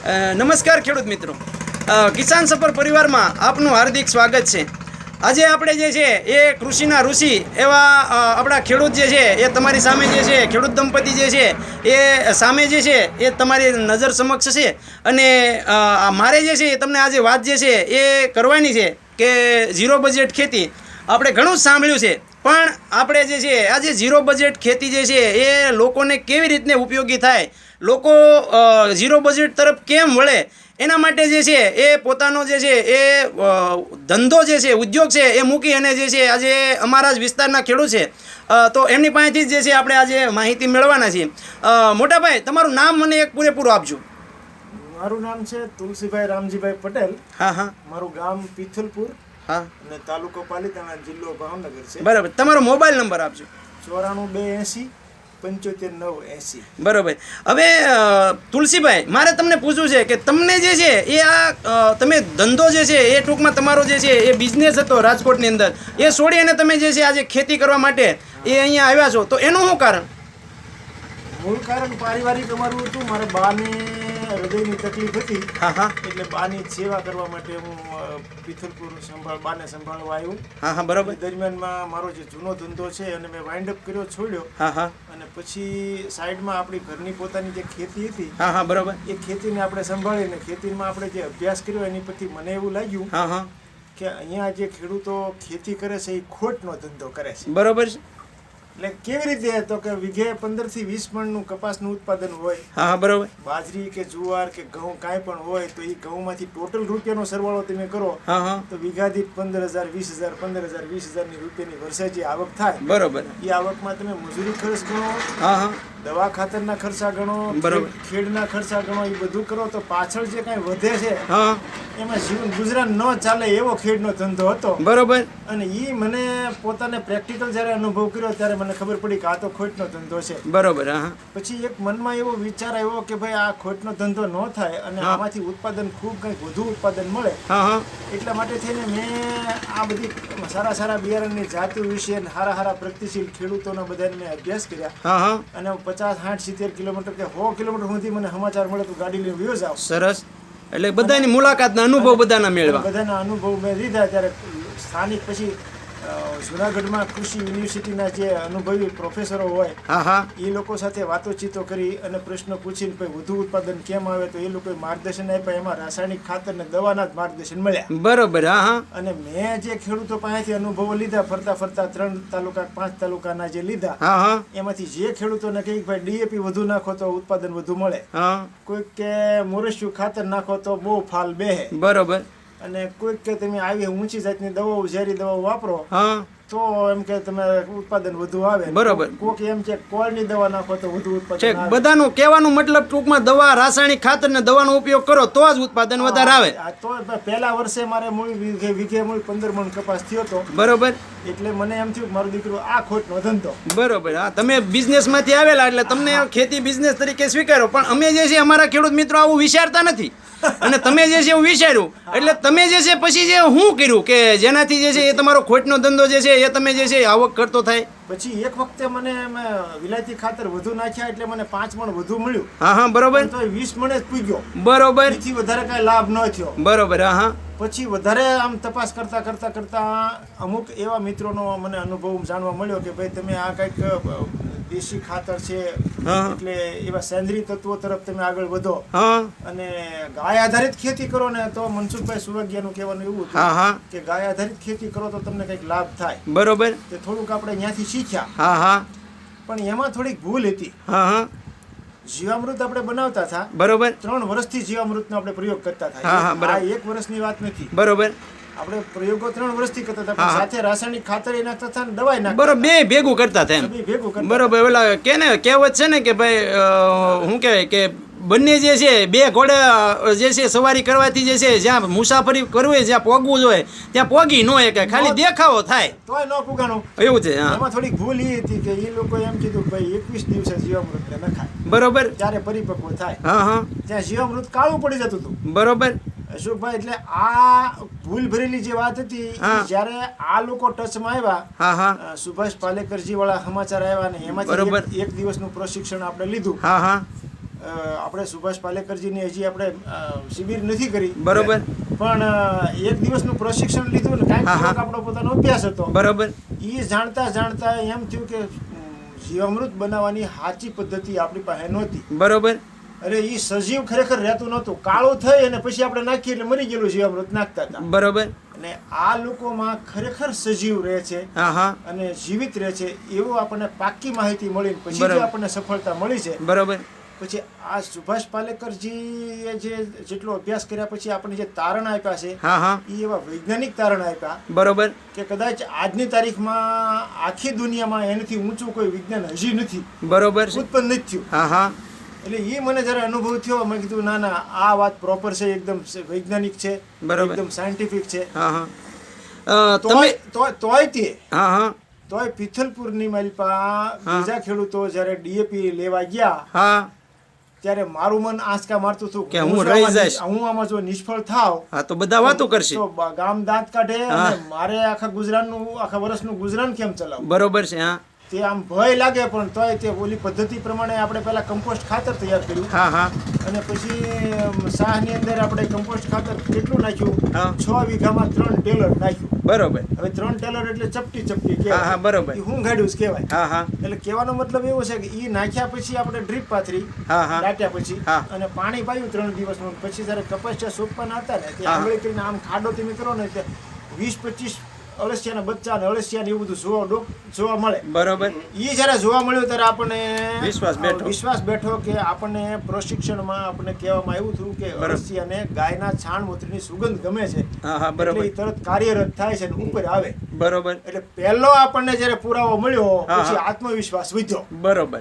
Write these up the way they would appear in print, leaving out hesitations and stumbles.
નમસ્કાર ખેડૂત મિત્રો, કિસાન સફર પરિવારમાં આપનું હાર્દિક સ્વાગત છે. આજે આપણે જે છે એ કૃષિના ઋષિ એવા આપણા ખેડૂત જે છે એ તમારી સામે જે છે ખેડૂત દંપતી જે છે એ સામે જે છે એ તમારી નજર સમક્ષ છે. અને મારે જે છે એ તમને આજે વાત જે છે એ કરવાની છે કે ઝીરો બજેટ ખેતી આપણે ઘણું સાંભળ્યું છે, પણ આપણે જે છે આજે ઝીરો બજેટ ખેતી જે છે એ લોકોને કેવી રીતને ઉપયોગી થાય, લોકો ઝીરો બજેટ તરફ કેમ વળે, એના માટે જે છે એ પોતાનો જે છે એ ધંધો જે છે ઉદ્યોગ છે એ મૂકી અને જે છે આજે અમારા જ વિસ્તારના ખેડૂત છે, તો એમની પાસેથી જ જે છે આપણે આજે માહિતી મેળવવાના છીએ. મોટાભાઈ, તમારું નામ મને એક પૂરેપૂરું આપજો. મારું નામ છે તુલસીભાઈ રામજીભાઈ પટેલ. હા હા. મારું ગામ પિથલપુર. હા. અને તાલુકો પાલીતાણા, જિલ્લો ભાવનગર છે. બરાબર. તમારો મોબાઈલ નંબર આપજો. 94 280 75 980. બરાબર. હવે તુલસીભાઈ, મારે તમને પૂછવું છે કે તમને જે છે એ તમે ધંધો જે છે એ ટૂંકમાં તમારો જે છે એ બિઝનેસ હતો રાજકોટની અંદર, એ છોડી અને તમે જે છે આજે ખેતી કરવા માટે એ અહીંયા આવ્યા છો, તો એનું શું કારણ? મૂળ કારણ પારિવારિક અમારું હતું. મારા બાને હૃદયની તકલીફ હતી. હા હા. એટલે બાની સેવા કરવા માટે હું પિથલપુર બાને સંભાળવા આવ્યો. હા હા. બરાબર. દરમિયાનમાં મારો જે જૂનો ધંધો છે અને મેં વાઇન્ડ અપ કર્યો, છોડ્યો. હા હા. અને પછી સાઈડમાં આપણી ઘરની પોતાની જે ખેતી હતી, હા હા. બરાબર. એ ખેતીને આપણે સંભાળીને ખેતીમાં આપણે જે અભ્યાસ કર્યો એની પરથી મને એવું લાગ્યું હા હા કે અહીંયા જે ખેડૂતો ખેતી કરે છે એ ખોટનો ધંધો કરે છે. બરોબર છે. એટલે કેવી રીતે? તો કે વીઘે 15 થી 20 મણનું કપાસનું ઉત્પાદન હોય. હા હા. બરોબર. બાજરી કે જુવાર કે ઘઉં કાંઈ પણ હોય તો એ ઘઉંમાંથી ટોટલ રૂપિયાનો સરવાળો તમે કરો. હા હા. તો વીઘા દીઠ 15,000 20,000 15,000 20,000 ની રૂપિયાની વર્ષે જે આવક થાય, બરોબર, એ આવકમાં તમે મજૂરી ખર્ચ ગણો, હા હા, દવા ખાતરના ખર્ચા ગણો, બરોબર, ખેડના ખર્ચા ગણો, એ બધું કરો તો પાછળ જે કાંઈ વધે છે હા, એમાં જીવન ગુજરાન ન ચાલે એવો ખેડનો ધંધો હતો. બરોબર. અને એ મને પોતાને પ્રેક્ટિકલ જ્યારે અનુભવ કર્યો ત્યારે મને ખબર પડી કે આ તો ખોટનો ધંધો છે. બરોબર. હા. પછી એક મનમાં એવો વિચાર આવ્યો કે ભાઈ આ ખોટનો ધંધો ન થાય અને આમાંથી ઉત્પાદન ખૂબ કંઈક વધુ ઉત્પાદન મળે. હા હા. એટલા માટે થઈને મેં આ બધી સારા સારા બિયારણની જાતિ વિશે સારા સારા પ્રગતિશીલ ખેડૂતોના બધાને મેં અભ્યાસ કર્યા. હા હા. અને 50 60 70 કિલોમીટર કે 100 કિલોમીટર સુધી મને સમાચાર મળે તો ગાડી લઈને વ્યો જાવ. સરસ. એટલે બધાની મુલાકાતના અનુભવ બધાના મેળવા. બધાના અનુભવ મેં લીધા. ત્યારે સ્થાનિક પછી જુનાગઢમાં કૃષિ યુનિવર્સિટીના જે અનુભવી પ્રોફેસરો હોય, હા હા, એ લોકો સાથે વાતોચીતો કરી અને પ્રશ્નો પૂછીને ભાઈ વધુ ઉત્પાદન કેમ આવે તો એ લોકોએ માર્ગદર્શન આપ્યા. એમાં રાસાયણિક ખાતર ને દવાના જ માર્ગદર્શન મળ્યા. બરોબર. હા હા. અને મેં જે ખેડૂતો પાસેથી અનુભવો લીધા, ફરતા ફરતા 3 તાલુકા 5 તાલુકાના જે લીધા, હા હા, એમાંથી જે ખેડૂતોને કહે ભાઈ ડીએપી વધુ નાખો તો ઉત્પાદન વધુ મળે, હા, કોઈક કે મોરસ્યું ખાતર નાખો તો બહુ ફાલ બેહે, બરોબર, અને કોઈક કે તમે આવી ઊંચી જાતની દવાઓ ઝેરી દવાઓ વાપરો, હા, તો એમ કે તમે ઉત્પાદન વધુ આવે. બરોબર. કોક એમ કે કોળની દવા નાખો તો વધુ ઉત્પાદન આવે. બધાનું કહેવાનું મતલબ ટૂંકમાં દવા, રાસાયણિક ખાતર ને દવાનો ઉપયોગ કરો તો જ ઉત્પાદન વધારે આવે. તો પહેલા વર્ષે મારે વીઘે 15 મણ કપાસ થયો હતો. બરોબર. એટલે મને એમ થયું કે મારું દીકરું આ ખોટનો ધંધો. બરોબર. હા, તમે બિઝનેસ માંથી આવેલા એટલે તમને ખેતી બિઝનેસ તરીકે સ્વીકારો, પણ અમે જે છે અમારા ખેડૂત મિત્રો આવું વિચારતા નથી. અને તમે જે છે એવું વિચાર્યું એટલે તમે જે છે પછી જે શું કર્યું કે જેનાથી જે છે એ તમારો ખોટનો ધંધો જે છે એ તમે જે છે આવક કરતો થાય? પછી એક વખતે મને વિલાયતી ખાતર વધુ નાખ્યા એટલે મને 5 મણ વધુ મળ્યું. હા હા. બરોબર. તો 20 મણે જ પૂગ્યો. બરોબર. એથી વધારે કાંઈ લાભ ન થયો. બરોબર. હા હા. પછી વધારે આમ તપાસ કરતા અમુક એવા મિત્રોનો મને અનુભવ જાણવા મળ્યો કે ભાઈ તમે આ કંઈક દેશી ખાતર છે એટલે એવા સેન્દ્રીય તત્વો તરફ તમે આગળ વધો અને ગાય આધારિત ખેતી કરો ને તો મનસુખભાઈ સુરગિયાનું કહેવાનું એવું હતું કે ગાય આધારિત ખેતી કરો તો તમને કંઈક લાભ થાય. બરોબર. તે થોડુંક આપણે ત્યાંથી શીખ્યા. હા હા. પણ એમાં થોડીક ભૂલ હતી. હા હા. જીવામૃત આપણે બનાવતા હતા. બરોબર. 3 વર્ષથી જીવામૃતનો આપણે પ્રયોગ કરતા હતા. આ 1 વર્ષની વાત નથી. બરોબર. આપણે પ્રયોગો 3 વર્ષથી કરતા હતા, પણ સાથે રાસાયણિક ખાતર નાખતા હતા ને દવાઈ નાખતા. બરોબર. બે ભેગું કરતા હતા એમ. ભેગું કરતા. બરોબર. ઓલા કહેવત છે ને કે ભાઈ શું કહેવાય કે બંને જે છે બે ઘોડા જે છે સવારી કરવાથી જે છે જ્યાં મુસાફરી કરવી જ્યાં પોગવું જોઈએ ત્યાં પોગી ન કે ખાલી દેખાવો થાય તોય ન પુગાણું એવું છે. એમાં થોડીક ભૂલ એ હતી કે એ લોકો એમ કીધું ભાઈ 21 દિવસે જીવામૃત નખાય. બરોબર. ત્યારે પરિપક્વ થાય. હા હા. ત્યાં જીવામૃત કાળું પડી જતું હતું. બરોબર. અશોકભાઈ, એટલે આ ભૂલ ભરેલી જે વાત હતી જ્યારે આ લોકો ટચમાં આવ્યા, સુભાષ પાલેકરજી વાળા સમાચાર આવ્યા ને એમાંથી એક દિવસનું પ્રશિક્ષણ આપણે લીધું. આપણે સુભાષ પાલેકરજીની હજી આપણે શિબિર નથી કરી, બરોબર, પણ એક દિવસનું પ્રશિક્ષણ લીધું ને કાંઈક થોડોક આપણો પોતાનો અભ્યાસ હતો, બરોબર, એ જાણતા જાણતા એમ થયું કે જીવામૃત બનાવવાની સાચી પદ્ધતિ આપણી પાસે નહોતી, બરોબર, અરે એ સજીવ ખરેખર રહેતું નહોતું, કાળું થઈ અને પછી આપણે નાખીએ એટલે મરી ગયેલું જીવામૃત નાખતા હતા, બરોબર, અને આ લોકોમાં ખરેખર સજીવ રહે છે અને જીવિત રહે છે એવું આપણને પાક્કી માહિતી મળી, પછી જે આપણને સફળતા મળી છે, બરોબર. પછી આ સુભાષ પાલેકરજીએ જેટલો અભ્યાસ કર્યા પછી આપણને જે તારણ આપ્યા છે એ એવા વૈજ્ઞાનિક તારણ આપ્યા, બરોબર, કે કદાચ આજની તારીખમાં આખી દુનિયામાં એનાથી ઊંચું કોઈ વિજ્ઞાન હજી નથી, બરોબર, ઉત્પન્ન નથી થયું. એટલે એ મને જયારે અનુભવ થયો, મેં કીધું ના ના આ વાત પ્રોપર છે, એકદમ વૈજ્ઞાનિક છે, એકદમ સાયન્ટિફિક છે. તોય પિથલપુરની માલપા બીજા ખેડૂતો જયારે ડીએપી લેવા ગયા ત્યારે મારું મન આંચકા મારતું હતું કે હું આમાં જો નિષ્ફળ થાવ તો બધા વાતો કરશે, તો ગામ દાંત કાઢે અને મારે આખા વર્ષનું ગુજરાન કેમ ચલાવવું. બરોબર છે. તે આમ ભય લાગે, પણ તોય તે ઓલી પદ્ધતિ પ્રમાણે આપણે પહેલા કમ્પોસ્ટ ખાતર તૈયાર કર્યું, અને પછી શાહની અંદર આપણે કમ્પોસ્ટ ખાતર કેટલું નાખ્યું, 6 વીઘામાં 3 ટેલર નાખ્યું, બરોબર. હવે 3 ટેલર એટલે ચપટી કહેવાય, બરોબર, હું ગાડ્યું કહેવાય. એટલે કહેવાનો મતલબ એવો છે કે ઈ નાખ્યા પછી આપણે ડ્રીપ પાથરી દાટ્યા પછી અને પાણી પાયું 3 દિવસનું, પછી જયારે કપાસ સોંપવાના હતા ને તે આંગળી કરીને આમ ખાડો તમે કરો ને 20-25 અળસિયાના બચ્ચા ને અળસિયા ને એવું બધું જોવા મળે, બરોબર. એ જયારે જોવા મળ્યું ત્યારે આપણને વિશ્વાસ બેઠો કે આપણને પ્રશિક્ષણમાં આપણને કહેવામાં આવ્યું હતું કે અળસિયાને ગાયના છાણ મૂત્રની સુગંધ ગમે છે, એટલે તરત કાર્યરત થાય છે અને ઉપર આવે, બરોબર. એટલે પહેલો આપણને જયારે પુરાવો મળ્યો પછી આત્મવિશ્વાસ વધ્યો, બરોબર,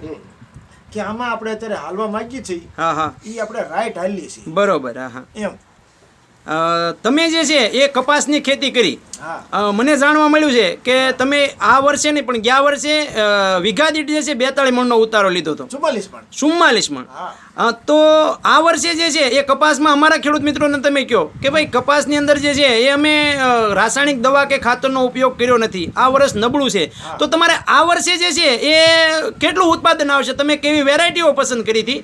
કે આમાં આપણે અત્યારે હાલવા માંગીએ છીએ એ આપણે રાઈટ હાલીએ છીએ, બરોબર. એમ તમે જે છે એ કપાસની ખેતી કરી, મને જાણવા મળ્યું છે કે તમે આ વર્ષે નહીં પણ ગયા વર્ષે વીઘા દીઠ જે છે 42 મણનો ઉતારો લીધો હતો, 44 મણ. તો આ વર્ષે જે છે એ કપાસમાં અમારા ખેડૂત મિત્રોને તમે કહો કે ભાઈ કપાસની અંદર જે છે એ અમે રાસાયણિક દવા કે ખાતરનો ઉપયોગ કર્યો નથી, આ વર્ષ નબળું છે, તો તમારે આ વર્ષે જે છે એ કેટલું ઉત્પાદન આવશે, તમે કેવી વેરાયટીઓ પસંદ કરી હતી,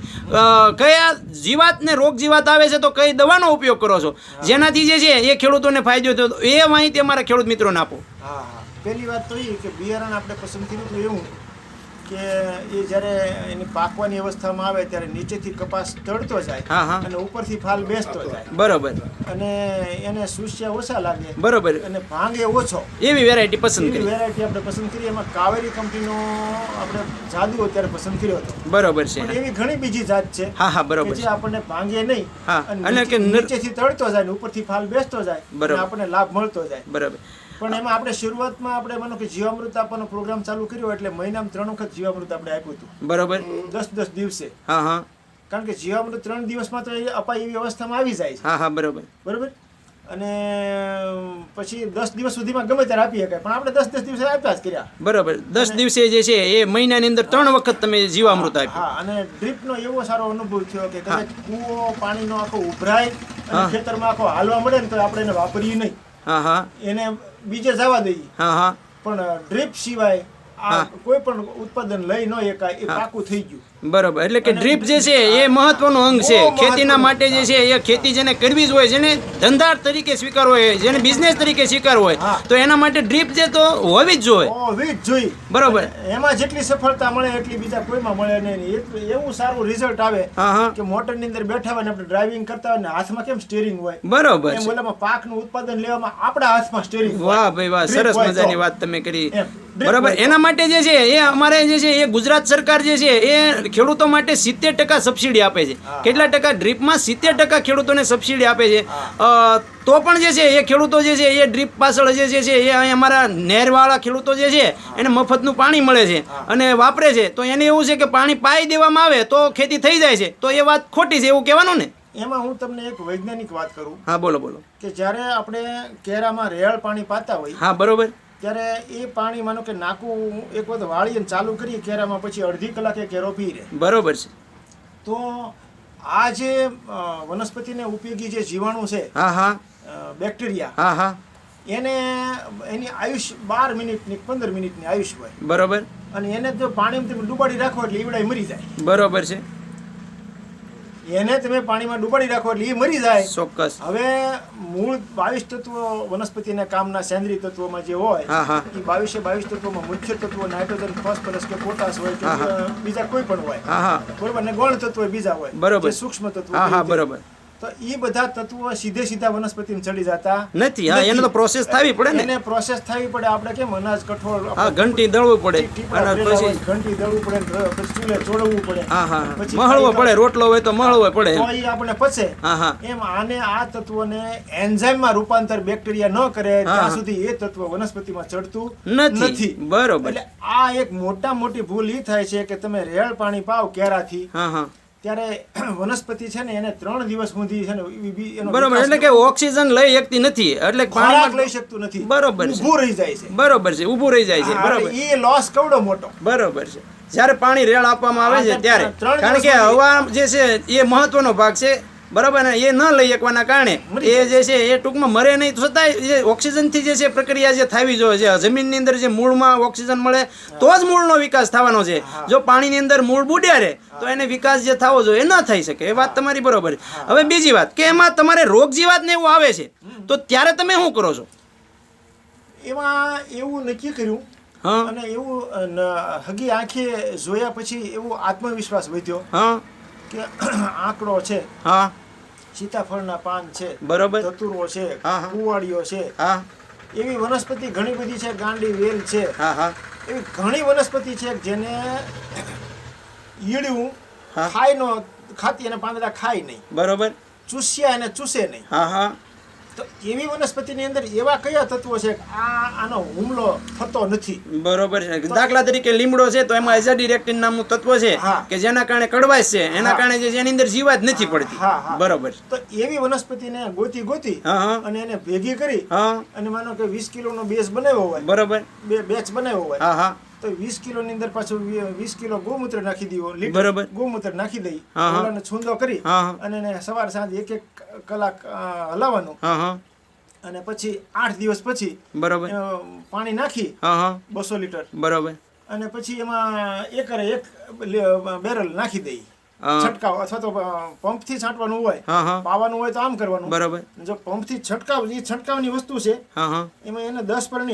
કયા જીવાત ને રોગ જીવાત આવે છે તો કઈ દવાનો ઉપયોગ કરો છો જેનાથી જે છે એ ખેડૂતોને ફાયદો થયો, એ માહિતી અમારા ખેડૂત મિત્રોને આપો. પહેલી વાત તો એ કે બિયારણ આપણે પસંદ કર્યું હતું એવું કે એ જ્યારે એની પાકવાની અવસ્થામાં આવે ત્યારે નીચેથી કપાસ તળતો જાય અને ઉપરથી ફાલ બેસતો જાય, બરોબર, અને એને સુસ્યા ઓછા લાગે, બરોબર, અને ભાંગે ઓછો, એવી વેરાયટી પસંદ કરી. વેરાયટી આપણે પસંદ કરી, એમાં કાવેરી કંપનીનો આપણે જાદુ અત્યારે પસંદ કર્યો હતો, બરોબર છે. એવી ઘણી બીજી જાત છે, બરોબર, જે આપણને ભાંગે નહીં અને કે નીચેથી તળતો જાય ને ઉપરથી ફાલ બેસતો જાય, બરોબર, આપણને લાભ મળતો જાય, બરોબર. પણ એમાં આપણે શરૂઆતમાં આપણે માનો કે જીવામૃત આપવાનો પ્રોગ્રામ ચાલુ કર્યો એટલે મહિનામાં 3 વખત જીવામૃત આપણે આપ્યું હતું, બરોબર, 10 દિવસે, કારણ કે જીવામૃત 3 દિવસમાં તો અપાય એવી અવસ્થામાં આવી જાય છે, બરોબર, બરોબર. અને પછી 10 દિવસ સુધીમાં ગમે ત્યારે આપી શકાય, પણ આપણે 10 દિવસે આપ્યા જ કર્યા, બરોબર. 10 દિવસે જે છે એ મહિનાની અંદર 3 વખત તમે જીવામૃત આપ્યું. અને ડ્રીપનો એવો સારો અનુભવ થયો કે કદાચ કૂવો પાણીનો આખો ઉભરાય અને ખેતરમાં આખો હાલવા મળે ને તો આપણે એને વાપરીએ નહીં, એને બીજે જવા દઈએ, પણ ડ્રીપ સિવાય કોઈ પણ ઉત્પાદન લઈ ન એકાય, એ પાકું થઈ ગયું, બરોબર. એટલે કે ડ્રીપ જે છે એ મહત્વનું અંગ છે ખેતીના માટે, જે છે એ ખેતી જેને કરવી જ હોય, જેને ધંધા તરીકે સ્વીકારવો હોય, જેને બિઝનેસ તરીકે સ્વીકારવો હોય, તો એના માટે ડ્રીપ જે તો હોવી જ જોઈએ, બરોબર. એમાં જેટલી સફળતા મળે એટલી બીજા કોઈમાં મળે નહીં, એવું સારું રિઝલ્ટ આવે કે મોટરની અંદર બેઠા હોય ને આપણે ડ્રાઇવિંગ કરતા હોય ને હાથમાં કેમ સ્ટીરિંગ હોય, બરોબર, એમ ઓલામાં પાકનું ઉત્પાદન લેવામાં આપણા હાથમાં સ્ટીરિંગ. વાહ ભાઈ વાહ, સરસ મજાની વાત તમે કરી, બરોબર. એના માટે જે છે એ અમારે જે છે એ ગુજરાત સરકાર જે છે એ ખેડૂતો માટે 70% સબસિડી આપે છે. કેટલા ટકા? ડ્રીપમાં 70% ખેડૂતોને સબસિડી આપે છે. તો પણ જે છે એ ખેડૂતો જે છે એ ડ્રીપ પાછળ જે છે એ અમારા નહેરવાળા ખેડૂતો જે છે એને મફતનું પાણી મળે છે અને વાપરે છે. તો એને એવું છે કે પાણી પાઈ દેવામાં આવે તો ખેતી થઈ જાય છે, તો એ વાત ખોટી છે એવું કહેવાનું ને? એમાં હું તમને એક વૈજ્ઞાનિક વાત કરું. હા, બોલો બોલો. કે જ્યારે આપણે કેરામાં રેળ પાણી પાતા હોય, હા બરોબર, ત્યારે એ પાણી માનો કે નાખવું એક વખત વાળીને ચાલુ કરીએ કેરામાં, પછી અડધી કલાકે કેરો પી રહે, બરોબર છે. તો આ જે વનસ્પતિને ઉપયોગી જે જીવાણુ છે, હા હા, બેક્ટેરિયા, હા હા, એને એની આયુષ 12 મિનિટની 15 મિનિટની આયુષ હોય, બરોબર. અને એને જો પાણીમાં ડુબાડી રાખો એટલે ઈવડા મરી જાય, બરોબર છે. એને તમે પાણીમાં ડૂબાડી રાખો એટલે એ મરી જાય. ચોક્કસ. હવે મૂળ 22 તત્વો વનસ્પતિના કામના સેન્દ્રીય તત્વોમાં જે હોય હા હા એ 22 તત્વોમાં મુખ્ય તત્વો નાઇટ્રોજન, ફોસ્ફરસ કે પોટાશ હોય કે બીજા કોઈ પણ હોય, હા હા બરોબર, ને ગૌણ તત્વો બીજા હોય, બરોબર. જે સૂક્ષ્મ તત્વો હા હા છે. બરોબર. તો એ બધા તત્વો સીધા વનસ્પતિમાં ચડી જતા નથી. હા, એને તો પ્રોસેસ થવી પડે ને. એને પ્રોસેસ થવી પડે. આપણે કેમ અનાજ, કઠોળ, હા, ઘંટી દળવું પડે અને પછી ઘંટી દળવું પડે, પછી ચૂલે ચોળવવું પડે, હા હા પછી મહળવો પડે, રોટલો હોય તો મહળવો પડે. તો એ આપણે પચે. હા હા એમ આને આ તત્વોને એન્ઝાઇમમાં રૂપાંતર બેક્ટેરિયા ન કરે ત્યાં સુધી એ તત્વ વનસ્પતિમાં ચડતું નથી. બરોબર. એટલે આ એક મોટી ભૂલ ઈ થાય છે કે તમે રેળ પાણી પાવ કેરાથી, હા હા ત્યારે વનસ્પતિ છે ને એને 3 દિવસ સુધી છે ને એનો બરોબર. વિકાસ એટલે કે ઓક્સિજન લઈ શકતી નથી, એટલે ખોરાક પાણીમાં લઈ શકતું નથી. બરોબર છે. ઊભું રહી જાય છે. બરોબર છે, ઊભું રહી જાય છે. બરોબર. એ લોસ કવડો મોટો. બરોબર છે. જ્યારે પાણી રેળ આપવામાં આવે છે ત્યારે, 3 કારણ કે હવા જે છે એ મહત્વનો ભાગ છે, બરાબર ને, એ ન લઈ શકવાના કારણે એ જે છે એ ટૂંકમાં મરે નહીં, છતાંય જે ઓક્સિજનથી જે છે પ્રક્રિયા જે થવી જોઈએ છે, જમીનની અંદર જે મૂળમાં ઓક્સિજન મળે તો જ મૂળનો વિકાસ થવાનો છે. જો પાણીની અંદર મૂળ બુડ્યા રહે તો એને વિકાસ જે થવો જોઈએ એ ન થઈ શકે. એ વાત તમારી બરોબર છે. હવે બીજી વાત કે એમાં તમારે રોગ જીવાત ને એવું આવે છે તો ત્યારે તમે શું કરો છો? એમાં એવું નક્કી કર્યું હા અને એવું હગી આંખે જોયા પછી એવો આત્મવિશ્વાસ વધ્યો હા કે આંકડો છે, હા સીતાફળના પાન છે, બરોબર. ધતુરો છે, હા, હા. કુવાડીઓ છે, હા એવી વનસ્પતિ ઘણી બધી છે, ગાંડી વેલ છે, હા હા એવી ઘણી વનસ્પતિ છે જેને ઈળ્યું હા. ખાતી અને પાંદડા ખાય નહીં, બરોબર. ચૂસ્યા એને ચૂસે નહીં. હા હા તો એવી વનસ્પતિની અંદર એવા કયા તત્વો છે કે આનો હુમલો થતો નથી? બરોબર છે. દાખલા તરીકે લીમડો છે તો એમાં એઝાડિરેક્ટિન નામનું તત્વ છે હા. કે જેના કારણે કડવાશ છે, એના હા. કારણે જે છે એની અંદર જીવાત નથી પડતી. હા, હા. બરોબર. તો એવી વનસ્પતિને ગોતી હા હા અને એને ભેગી કરી હા અને માનો કે 20 કિલોનો બેઝ બનાવ્યો હોય, બરોબર. બેચ બનાવ્યો હોય, હા હા તો 20 કિલોની અંદર પાછું 20 કિલો ગૌમૂત્ર નાખી દીધો, બરોબર. ગૌમૂત્ર નાખી દઈ, હા, હા. ઓલાને છૂંદો કરી હા, હા. અને એને સવાર સાંજ 1 કલાક હલાવવાનું હા હા અને પછી 8 દિવસ પછી બરોબર. પાણી નાખી હા હા 200 લીટર બરોબર. અને પછી એમાં એકરે 1 બેરલ નાખી દઈ. હા. છંટકાવ અથવા તો પંપથી છાંટવાનું હોય, હા હા પાવાનું હોય તો આમ કરવાનું. બરોબર. જો પંપથી છંટકાવની વસ્તુ છે હા હા એમાં એને 10 પરણી